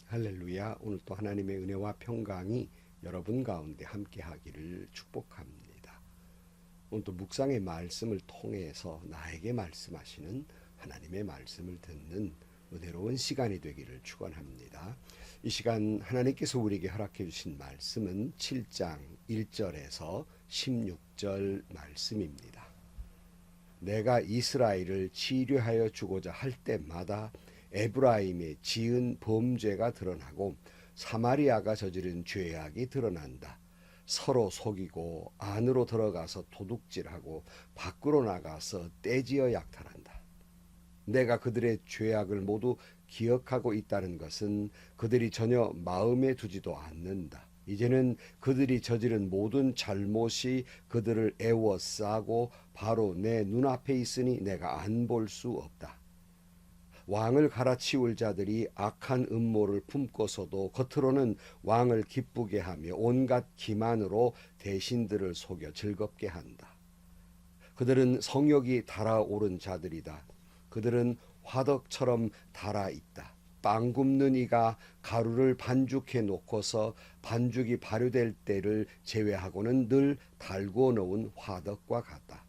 할렐루야. 오늘 또 하나님의 은혜와 평강이 여러분 가운데 함께 하기를 축복합니다. 오늘 또 묵상의 말씀을 통해서 나에게 말씀하시는 하나님의 말씀을 듣는 은혜로운 시간이 되기를 축원합니다. 이 시간 하나님께서 우리에게 허락해 주신 말씀은 7장 1절에서 16절 말씀입니다. 내가 이스라엘을 치료하여 주고자 할 때마다 에브라임의 지은 범죄가 드러나고 사마리아가 저지른 죄악이 드러난다. 서로 속이고 안으로 들어가서 도둑질하고 밖으로 나가서 떼지어 약탈한다. 내가 그들의 죄악을 모두 기억하고 있다는 것은 그들이 전혀 마음에 두지도 않는다. 이제는 그들이 저지른 모든 잘못이 그들을 애워싸고 바로 내 눈앞에 있으니 내가 안 볼 수 없다. 왕을 갈아치울 자들이 악한 음모를 품고서도 겉으로는 왕을 기쁘게 하며 온갖 기만으로 대신들을 속여 즐겁게 한다. 그들은 성욕이 달아오른 자들이다. 그들은 화덕처럼 달아있다. 빵 굽는 이가 가루를 반죽해 놓고서 반죽이 발효될 때를 제외하고는 늘 달구어 놓은 화덕과 같다.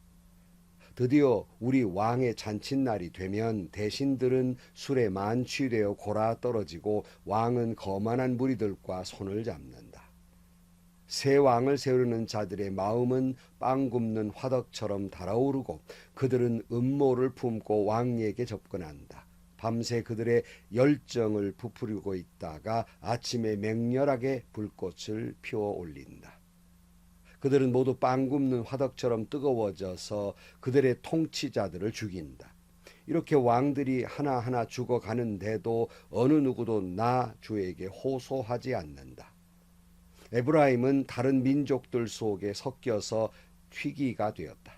드디어 우리 왕의 잔칫날이 되면 대신들은 술에 만취되어 골아 떨어지고 왕은 거만한 무리들과 손을 잡는다. 새 왕을 세우려는 자들의 마음은 빵 굽는 화덕처럼 달아오르고 그들은 음모를 품고 왕에게 접근한다. 밤새 그들의 열정을 부풀리고 있다가 아침에 맹렬하게 불꽃을 피워 올린다. 그들은 모두 빵 굽는 화덕처럼 뜨거워져서 그들의 통치자들을 죽인다. 이렇게 왕들이 하나하나 죽어가는데도 어느 누구도 나 주에게 호소하지 않는다. 에브라임은 다른 민족들 속에 섞여서 튀기가 되었다.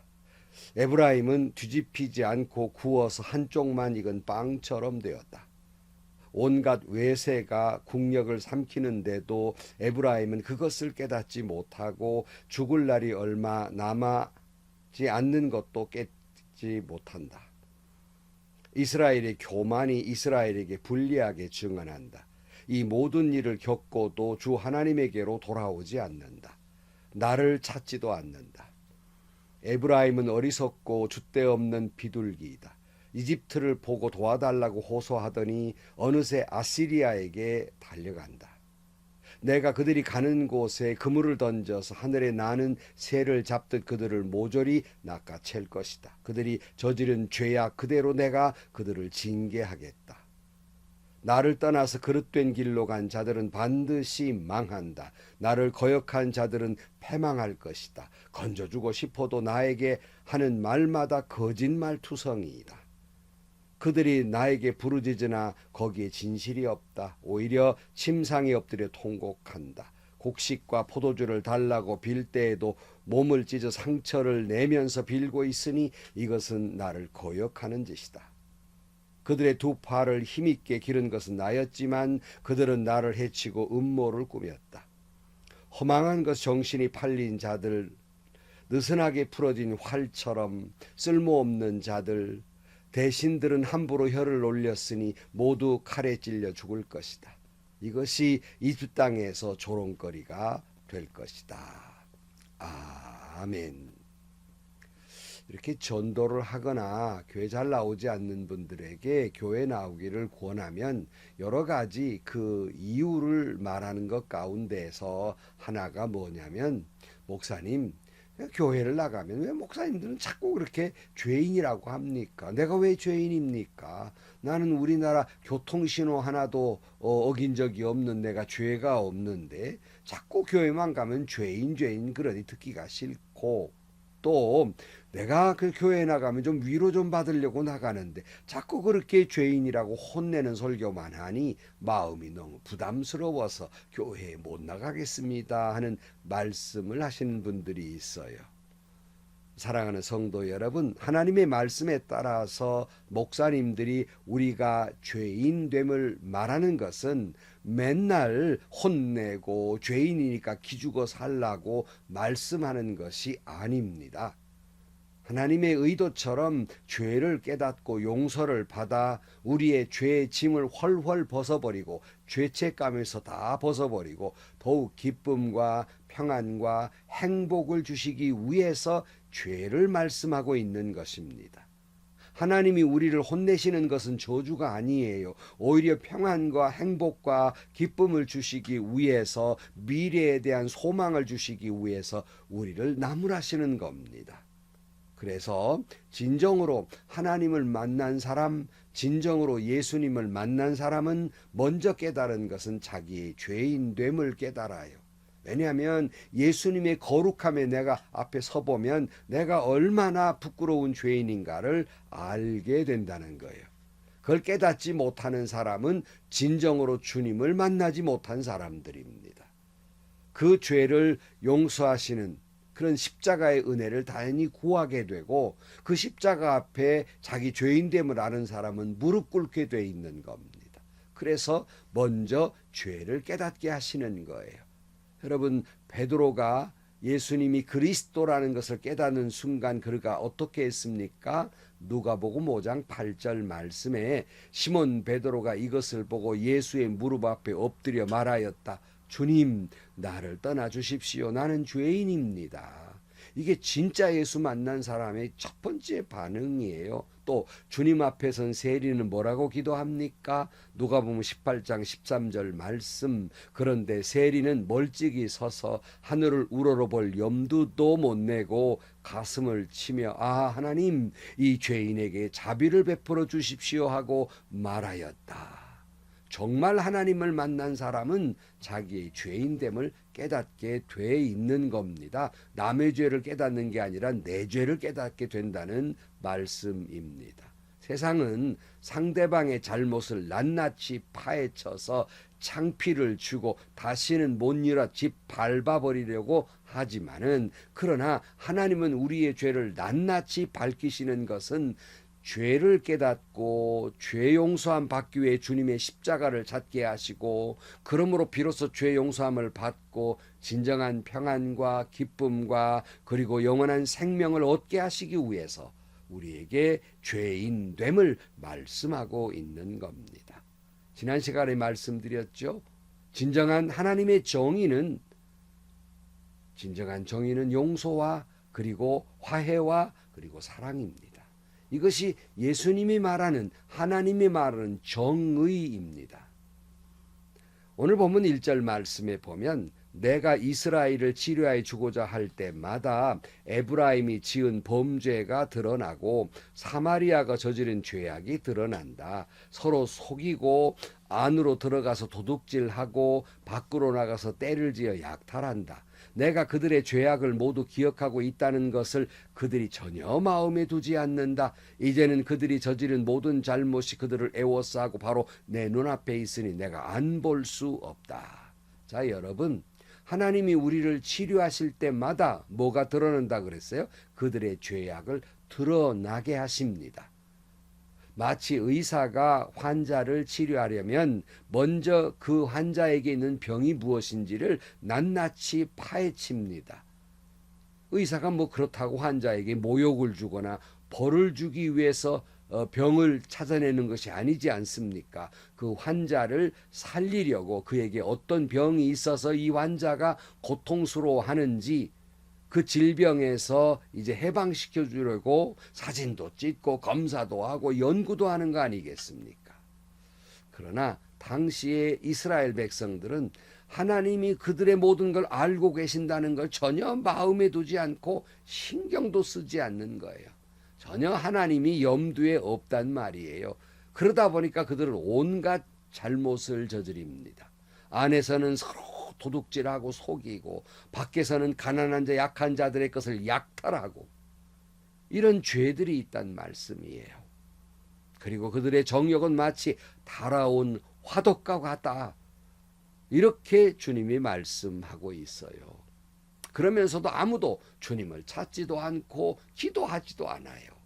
에브라임은 뒤집히지 않고 구워서 한쪽만 익은 빵처럼 되었다. 온갖 외세가 국력을 삼키는데도 에브라임은 그것을 깨닫지 못하고 죽을 날이 얼마 남지 않는 것도 깨지 못한다. 이스라엘의 교만이 이스라엘에게 불리하게 증언한다. 이 모든 일을 겪고도 주 하나님에게로 돌아오지 않는다. 나를 찾지도 않는다. 에브라임은 어리석고 줏대없는 비둘기이다. 이집트를 보고 도와달라고 호소하더니 어느새 아시리아에게 달려간다. 내가 그들이 가는 곳에 그물을 던져서 하늘에 나는 새를 잡듯 그들을 모조리 낚아챌 것이다. 그들이 저지른 죄악 그대로 내가 그들을 징계하겠다. 나를 떠나서 그릇된 길로 간 자들은 반드시 망한다. 나를 거역한 자들은 패망할 것이다. 건져주고 싶어도 나에게 하는 말마다 거짓말투성이이다. 그들이 나에게 부르짖으나 거기에 진실이 없다. 오히려 침상에 엎드려 통곡한다. 곡식과 포도주를 달라고 빌 때에도 몸을 찢어 상처를 내면서 빌고 있으니 이것은 나를 거역하는 짓이다. 그들의 두 팔을 힘있게 기른 것은 나였지만 그들은 나를 해치고 음모를 꾸몄다. 허망한 것 정신이 팔린 자들, 느슨하게 풀어진 활처럼 쓸모없는 자들, 대신들은 함부로 혀를 놀렸으니 모두 칼에 찔려 죽을 것이다. 이것이 이집트 땅에서 조롱거리가 될 것이다. 아멘. 이렇게 전도를 하거나 교회 잘 나오지 않는 분들에게 교회 나오기를 권하면 여러 가지 그 이유를 말하는 것 가운데서 하나가 뭐냐면, 목사님, 교회를 나가면 왜 목사님들은 자꾸 그렇게 죄인이라고 합니까? 내가 왜 죄인입니까? 나는 우리나라 교통신호 하나도 어긴 적이 없는 내가 죄가 없는데 자꾸 교회만 가면 죄인 그러니 듣기가 싫고, 또 내가 그 교회에 나가면 좀 위로 좀 받으려고 나가는데 자꾸 그렇게 죄인이라고 혼내는 설교만 하니 마음이 너무 부담스러워서 교회에 못 나가겠습니다 하는 말씀을 하시는 분들이 있어요. 사랑하는 성도 여러분, 하나님의 말씀에 따라서 목사님들이 우리가 죄인됨을 말하는 것은 맨날 혼내고 죄인이니까 기죽어 살라고 말씀하는 것이 아닙니다. 하나님의 의도처럼 죄를 깨닫고 용서를 받아 우리의 죄의 짐을 훨훨 벗어버리고 죄책감에서 다 벗어버리고 더욱 기쁨과 평안과 행복을 주시기 위해서 죄를 말씀하고 있는 것입니다. 하나님이 우리를 혼내시는 것은 저주가 아니에요. 오히려 평안과 행복과 기쁨을 주시기 위해서, 미래에 대한 소망을 주시기 위해서 우리를 나무라시는 겁니다. 그래서 진정으로 하나님을 만난 사람, 진정으로 예수님을 만난 사람은 먼저 깨달은 것은 자기의 죄인됨을 깨달아요. 왜냐하면 예수님의 거룩함에 내가 앞에 서보면 내가 얼마나 부끄러운 죄인인가를 알게 된다는 거예요. 그걸 깨닫지 못하는 사람은 진정으로 주님을 만나지 못한 사람들입니다. 그 죄를 용서하시는 그런 십자가의 은혜를 당연히 구하게 되고, 그 십자가 앞에 자기 죄인됨을 아는 사람은 무릎 꿇게 돼 있는 겁니다. 그래서 먼저 죄를 깨닫게 하시는 거예요. 여러분, 베드로가 예수님이 그리스도라는 것을 깨닫는 순간 그가 어떻게 했습니까? 누가복음 5장 8절 말씀에 시몬 베드로가 이것을 보고 예수의 무릎 앞에 엎드려 말하였다. 주님, 나를 떠나 주십시오. 나는 죄인입니다. 이게 진짜 예수 만난 사람의 첫 번째 반응이에요. 또 주님 앞에 선 세리는 뭐라고 기도합니까? 누가복음 18장 13절 말씀. 그런데 세리는 멀찍이 서서 하늘을 우러러볼 염두도 못 내고 가슴을 치며 아, 하나님, 이 죄인에게 자비를 베풀어 주십시오 하고 말하였다. 정말 하나님을 만난 사람은 자기의 죄인됨을 깨닫게 돼 있는 겁니다. 남의 죄를 깨닫는 게 아니라 내 죄를 깨닫게 된다는 말씀입니다. 세상은 상대방의 잘못을 낱낱이 파헤쳐서 창피를 주고 다시는 못 일어 집 밟아버리려고 하지만은, 그러나 하나님은 우리의 죄를 낱낱이 밝히시는 것은 죄를 깨닫고 죄 용서함 받기 위해 주님의 십자가를 찾게 하시고, 그러므로 비로소 죄 용서함을 받고 진정한 평안과 기쁨과 그리고 영원한 생명을 얻게 하시기 위해서 우리에게 죄인됨을 말씀하고 있는 겁니다. 지난 시간에 말씀드렸죠. 진정한 하나님의 정의는 용서와 그리고 화해와 그리고 사랑입니다. 이것이 예수님이 말하는, 하나님이 말하는 정의입니다. 오늘 본문 1절 말씀에 보면 내가 이스라엘을 치료하여 주고자 할 때마다 에브라임이 지은 범죄가 드러나고 사마리아가 저지른 죄악이 드러난다. 서로 속이고 안으로 들어가서 도둑질하고 밖으로 나가서 때를 지어 약탈한다. 내가 그들의 죄악을 모두 기억하고 있다는 것을 그들이 전혀 마음에 두지 않는다. 이제는 그들이 저지른 모든 잘못이 그들을 애워싸고 바로 내 눈앞에 있으니 내가 안 볼 수 없다. 자, 여러분, 하나님이 우리를 치료하실 때마다 뭐가 드러난다 그랬어요? 그들의 죄악을 드러나게 하십니다. 마치 의사가 환자를 치료하려면 먼저 그 환자에게 있는 병이 무엇인지를 낱낱이 파헤칩니다. 의사가 뭐 그렇다고 환자에게 모욕을 주거나 벌을 주기 위해서 병을 찾아내는 것이 아니지 않습니까? 그 환자를 살리려고, 그에게 어떤 병이 있어서 이 환자가 고통스러워하는지 그 질병에서 이제 해방시켜 주려고 사진도 찍고 검사도 하고 연구도 하는 거 아니겠습니까? 그러나 당시의 이스라엘 백성들은 하나님이 그들의 모든 걸 알고 계신다는 걸 전혀 마음에 두지 않고 신경도 쓰지 않는 거예요. 전혀 하나님이 염두에 없단 말이에요. 그러다 보니까 그들은 온갖 잘못을 저지릅니다. 안에서는 서로 도둑질하고 속이고 밖에서는 가난한 자 약한 자들의 것을 약탈하고, 이런 죄들이 있단 말씀이에요. 그리고 그들의 정욕은 마치 달아온 화덕과 같다. 이렇게 주님이 말씀하고 있어요. 그러면서도 아무도 주님을 찾지도 않고 기도하지도 않아요.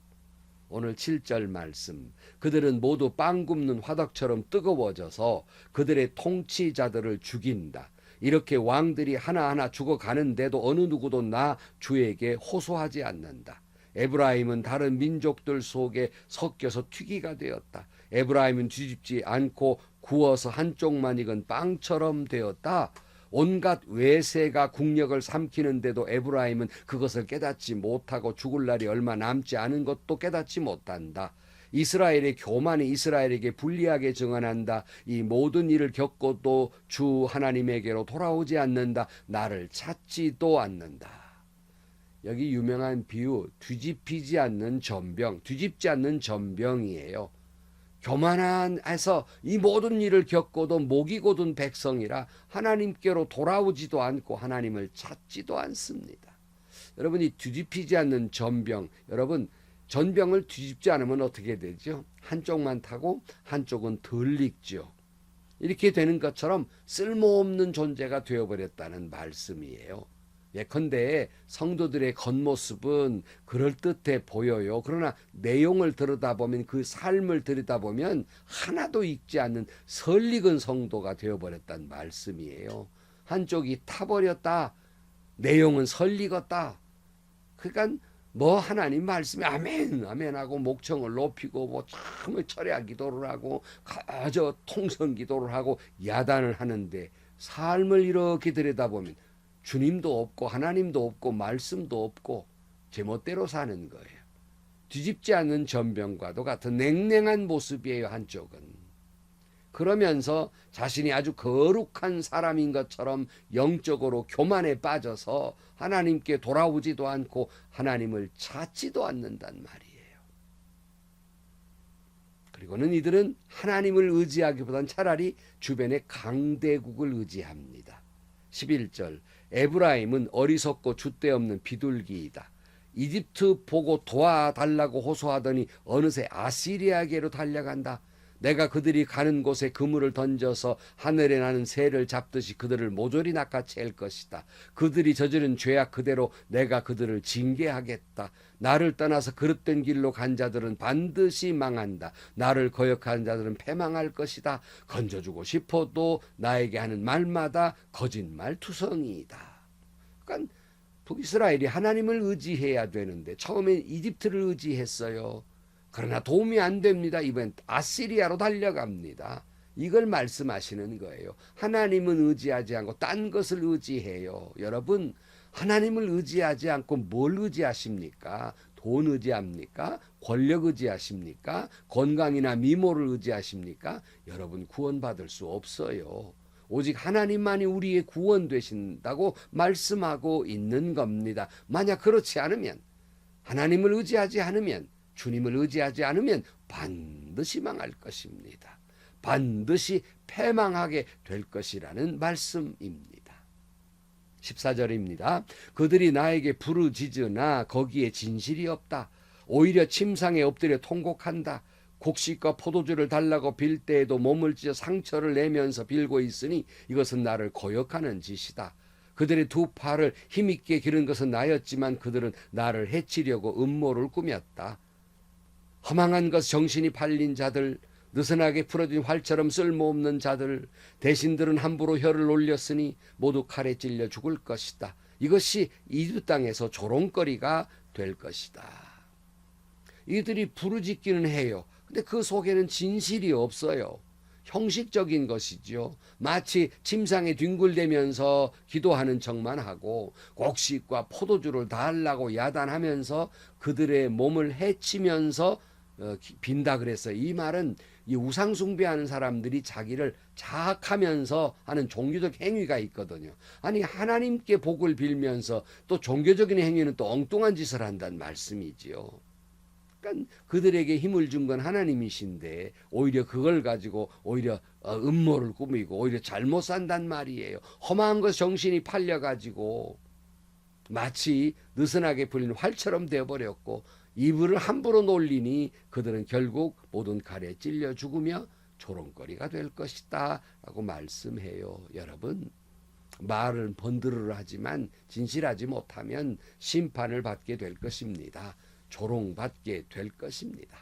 오늘 7절 말씀, 그들은 모두 빵 굽는 화덕처럼 뜨거워져서 그들의 통치자들을 죽인다. 이렇게 왕들이 하나하나 죽어가는데도 어느 누구도 나 주에게 호소하지 않는다. 에브라임은 다른 민족들 속에 섞여서 튀기가 되었다. 에브라임은 뒤집지 않고 구워서 한쪽만 익은 빵처럼 되었다. 온갖 외세가 국력을 삼키는데도 에브라임은 그것을 깨닫지 못하고 죽을 날이 얼마 남지 않은 것도 깨닫지 못한다. 이스라엘의 교만이 이스라엘에게 불리하게 증언한다. 이 모든 일을 겪고도 주 하나님에게로 돌아오지 않는다. 나를 찾지도 않는다. 여기 유명한 비유, 뒤집히지 않는 전병, 뒤집지 않는 전병이에요. 교만해서 이 모든 일을 겪고도 목이 곧은 백성이라 하나님께로 돌아오지도 않고 하나님을 찾지도 않습니다. 여러분이 뒤집히지 않는 전병, 여러분 전병을 뒤집지 않으면 어떻게 되죠? 한쪽만 타고 한쪽은 덜 익죠. 이렇게 되는 것처럼 쓸모없는 존재가 되어버렸다는 말씀이에요. 예컨대 성도들의 겉모습은 그럴듯해 보여요. 그러나 내용을 들여다보면, 그 삶을 들여다보면 하나도 익지 않는 설익은 성도가 되어버렸다는 말씀이에요. 한쪽이 타버렸다. 내용은 설익었다. 그러니까 뭐 하나님 말씀에 아멘 아멘 하고 목청을 높이고 뭐 참 철야 기도를 하고 가저 통성 기도를 하고 야단을 하는데, 삶을 이렇게 들여다보면 주님도 없고 하나님도 없고 말씀도 없고 제멋대로 사는 거예요. 뒤집지 않는 전병과도 같은 냉랭한 모습이에요, 한쪽은. 그러면서 자신이 아주 거룩한 사람인 것처럼 영적으로 교만에 빠져서 하나님께 돌아오지도 않고 하나님을 찾지도 않는단 말이에요. 그리고는 이들은 하나님을 의지하기보단 차라리 주변의 강대국을 의지합니다. 11절, 에브라임은 어리석고 줏대없는 비둘기이다. 이집트 보고 도와달라고 호소하더니 어느새 아시리아에게로 달려간다. 내가 그들이 가는 곳에 그물을 던져서 하늘에 나는 새를 잡듯이 그들을 모조리 낚아챌 것이다. 그들이 저지른 죄악 그대로 내가 그들을 징계하겠다. 나를 떠나서 그릇된 길로 간 자들은 반드시 망한다. 나를 거역한 자들은 패망할 것이다. 건져주고 싶어도 나에게 하는 말마다 거짓말투성이다. 그러니까 북이스라엘이 하나님을 의지해야 되는데 처음엔 이집트를 의지했어요. 그러나 도움이 안 됩니다. 이번엔 아시리아로 달려갑니다. 이걸 말씀하시는 거예요. 하나님은 의지하지 않고 딴 것을 의지해요. 여러분, 하나님을 의지하지 않고 뭘 의지하십니까? 돈 의지합니까? 권력 의지하십니까? 건강이나 미모를 의지하십니까? 여러분 구원받을 수 없어요. 오직 하나님만이 우리의 구원 되신다고 말씀하고 있는 겁니다. 만약 그렇지 않으면, 하나님을 의지하지 않으면, 주님을 의지하지 않으면 반드시 망할 것입니다. 반드시 패망하게 될 것이라는 말씀입니다. 14절입니다. 그들이 나에게 부르짖으나 거기에 진실이 없다. 오히려 침상에 엎드려 통곡한다. 곡식과 포도주를 달라고 빌 때에도 몸을 찢어 상처를 내면서 빌고 있으니 이것은 나를 거역하는 짓이다. 그들의 두 팔을 힘있게 기른 것은 나였지만 그들은 나를 해치려고 음모를 꾸몄다. 허망한 것 정신이 팔린 자들, 느슨하게 풀어진 활처럼 쓸모없는 자들, 대신들은 함부로 혀를 올렸으니 모두 칼에 찔려 죽을 것이다. 이것이 이주 땅에서 조롱거리가 될 것이다. 이들이 부르짖기는 해요. 근데 그 속에는 진실이 없어요. 형식적인 것이죠. 마치 침상에 뒹굴대면서 기도하는 척만 하고 곡식과 포도주를 달라고 야단하면서 그들의 몸을 해치면서 빈다 그랬어요. 이 말은 이 우상 숭배하는 사람들이 자기를 자학하면서 하는 종교적 행위가 있거든요. 아니 하나님께 복을 빌면서 또 종교적인 행위는 또 엉뚱한 짓을 한다는 말씀이지요. 그러니까 그들에게 힘을 준 건 하나님이신데 오히려 그걸 가지고 오히려 음모를 꾸미고 오히려 잘못 산단 말이에요. 험한 것 정신이 팔려가지고 마치 느슨하게 풀린 활처럼 되어버렸고 이불을 함부로 놀리니 그들은 결국 모든 칼에 찔려 죽으며 조롱거리가 될 것이다 라고 말씀해요. 여러분, 말은 번드르르 하지만 진실하지 못하면 심판을 받게 될 것입니다. 조롱받게 될 것입니다.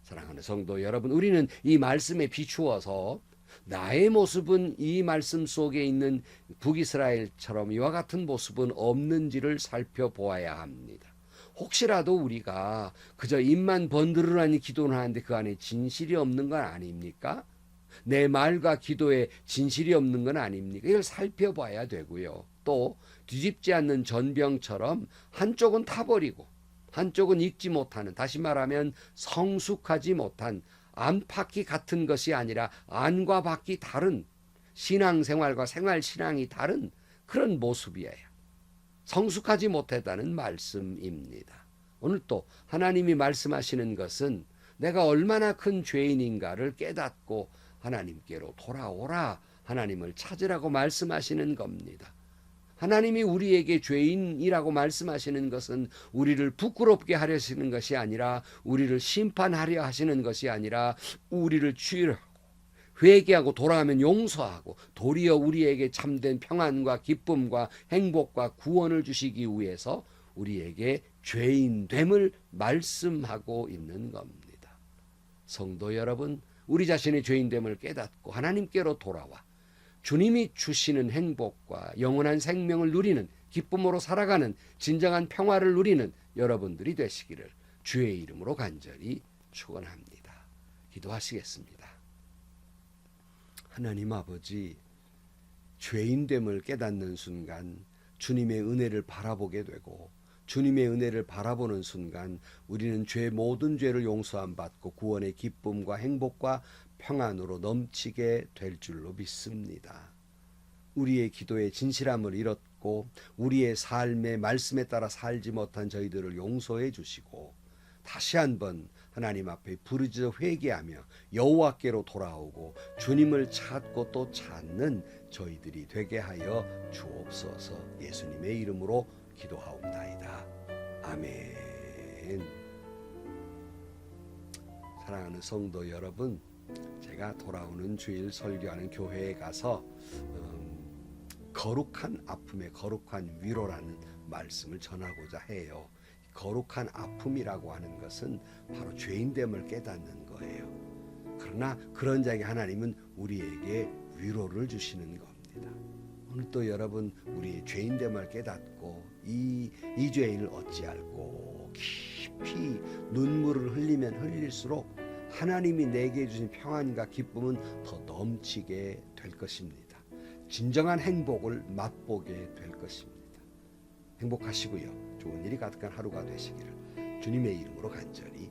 사랑하는 성도 여러분, 우리는 이 말씀에 비추어서 나의 모습은 이 말씀 속에 있는 북이스라엘처럼 이와 같은 모습은 없는지를 살펴보아야 합니다. 혹시라도 우리가 그저 입만 번드르르니 기도를 하는데 그 안에 진실이 없는 건 아닙니까? 내 말과 기도에 진실이 없는 건 아닙니까? 이걸 살펴봐야 되고요. 또 뒤집지 않는 전병처럼 한쪽은 타버리고 한쪽은 익지 못하는, 다시 말하면 성숙하지 못한 안팎이 같은 것이 아니라 안과 밖이 다른, 신앙생활과 생활신앙이 다른 그런 모습이에요. 성숙하지 못했다는 말씀입니다. 오늘 또 하나님이 말씀하시는 것은 내가 얼마나 큰 죄인인가를 깨닫고 하나님께로 돌아오라, 하나님을 찾으라고 말씀하시는 겁니다. 하나님이 우리에게 죄인이라고 말씀하시는 것은 우리를 부끄럽게 하려 하시는 것이 아니라, 우리를 심판하려 하시는 것이 아니라, 우리를 주의하고 회개하고 돌아가면 용서하고 도리어 우리에게 참된 평안과 기쁨과 행복과 구원을 주시기 위해서 우리에게 죄인됨을 말씀하고 있는 겁니다. 성도 여러분, 우리 자신의 죄인됨을 깨닫고 하나님께로 돌아와 주님이 주시는 행복과 영원한 생명을 누리는, 기쁨으로 살아가는 진정한 평화를 누리는 여러분들이 되시기를 주의 이름으로 간절히 축원합니다. 기도하시겠습니다. 하나님 아버지, 죄인됨을 깨닫는 순간 주님의 은혜를 바라보게 되고, 주님의 은혜를 바라보는 순간 우리는 모든 죄를 용서함 받고 구원의 기쁨과 행복과 평안으로 넘치게 될 줄로 믿습니다. 우리의 기도의 진실함을 잃었고 우리의 삶의 말씀에 따라 살지 못한 저희들을 용서해 주시고, 다시 한번 하나님 앞에 부르짖어 회개하며 여호와께로 돌아오고 주님을 찾고 또 찾는 저희들이 되게 하여 주옵소서. 예수님의 이름으로 기도하옵나이다. 아멘. 사랑하는 성도 여러분, 제가 돌아오는 주일 설교하는 교회에 가서 거룩한 아픔의 거룩한 위로라는 말씀을 전하고자 해요. 거룩한 아픔이라고 하는 것은 바로 죄인됨을 깨닫는 거예요. 그러나 그런 자에게 하나님은 우리에게 위로를 주시는 겁니다. 오늘 또 여러분, 우리의 죄인됨을 깨닫고 이 죄인을 어찌할꼬 깊이 눈물을 흘리면 흘릴수록 하나님이 내게 주신 평안과 기쁨은 더 넘치게 될 것입니다. 진정한 행복을 맛보게 될 것입니다. 행복하시고요, 좋은 일이 가득한 하루가 되시기를 주님의 이름으로 간절히